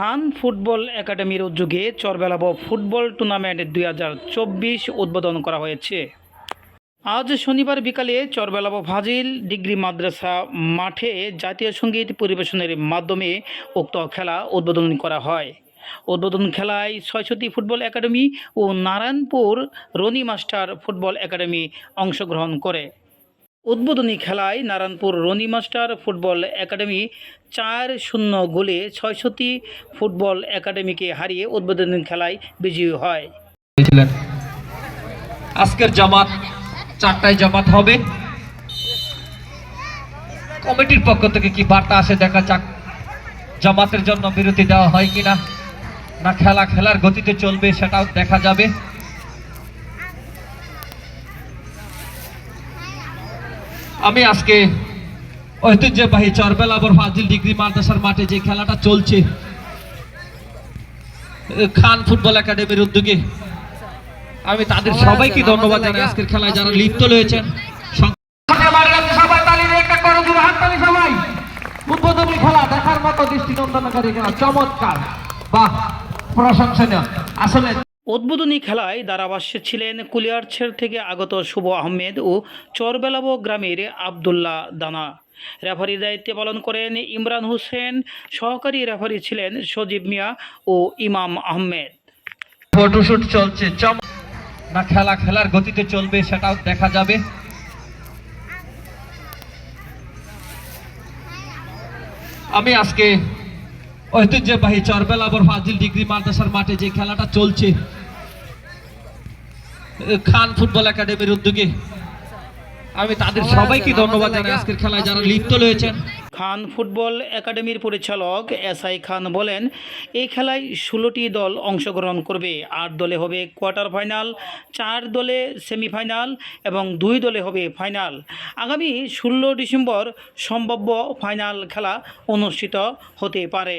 খান football একাডেমির উদ্যোগে চরবেলাব football tournament 2024 উদ্বোধন করা হয়েছে। আজ শনিবার বিকালে চরবেলাব ফাজিল ডিগ্রি মাদ্রাসা মাঠে জাতীয় সঙ্গীত পরিবেশনের মাধ্যমে উক্ত খেলা উদ্বোধন করা হয়। উদ্বোধন খেলায় ৬৬টি ফুটবল একাডেমি ও Narayanpur Roni master football academy অংশগ্রহণ করে। উদ্বোধনী খেলায় Narayanpur Roni master football academy ৪-০ গোলে ৬৬টি ফুটবল একাডেমিকে হারিয়ে উদ্বোধনী খেলায় বিজয়ী হয়। আজকের জামাত ৪টায় জামাত হবে। কমিটির পক্ষ থেকে কি বার্তা আসে দেখা যাক। জামাতের জন্য বিরতি দেওয়া হয় কিনা, না খেলার গতিতে চলবে সেটাও দেখা যাবে। আমি আজকে ঐতিহ্যবাহী চরবেলাব ফাজিল ডিগ্রি মাদ্রাসার মাঠে যে খেলাটা চলছে খান ফুটবল একাডেমির উদ্যোগে, আমি তাদের সবাইকে ধন্যবাদ জানাই। আজকের খেলায় যারা লিপ্ত রয়েছেন উদ্বোধনী খেলা দেখার মতো দৃষ্টিনন্দনকারী খেলা, চমৎকার, বাহ, প্রশংসনীয়। আসলে উদ্বোধনী খেলায় ধারাভাষ্যে ছিলেন কুলিয়ারছেড় থেকে আগত শুভ আহমেদ ও চরবেলাব গ্রামের আবদুল্লাহ দানা। রেফারির দায়িত্বে পালন করেন ইমরান হোসেন। সহকারী রেফারি ছিলেন সজীব মিয়া ও ইমাম আহমেদ। ফটোশুট চলছে, না খেলার গতিতে চলবে সেটাও দেখা যাবে। আমি আজকে ঐতিহ্যবাহী চরবেলাব ফাজিল ডিগ্রি মাদ্রাসার মাঠে যে খেলাটা চলছে খান ফুটবল একাডেমির উদ্যোগে, আমি তাদের সবাইকে ধন্যবাদ জানাই। আজকের খেলায় যারা লিপ্ত রয়েছেন। খান ফুটবল একাডেমির পরিচালক এসআই খান বলেন, এই খেলায় 16টি দল অংশগ্রহণ করবে। 8 দলে হবে কোয়ার্টার ফাইনাল, 4 দলে সেমিফাইনাল এবং 2 দলে হবে ফাইনাল। আগামী 16 ডিসেম্বর সম্ভাব্য ফাইনাল খেলা অনুষ্ঠিত হতে পারে।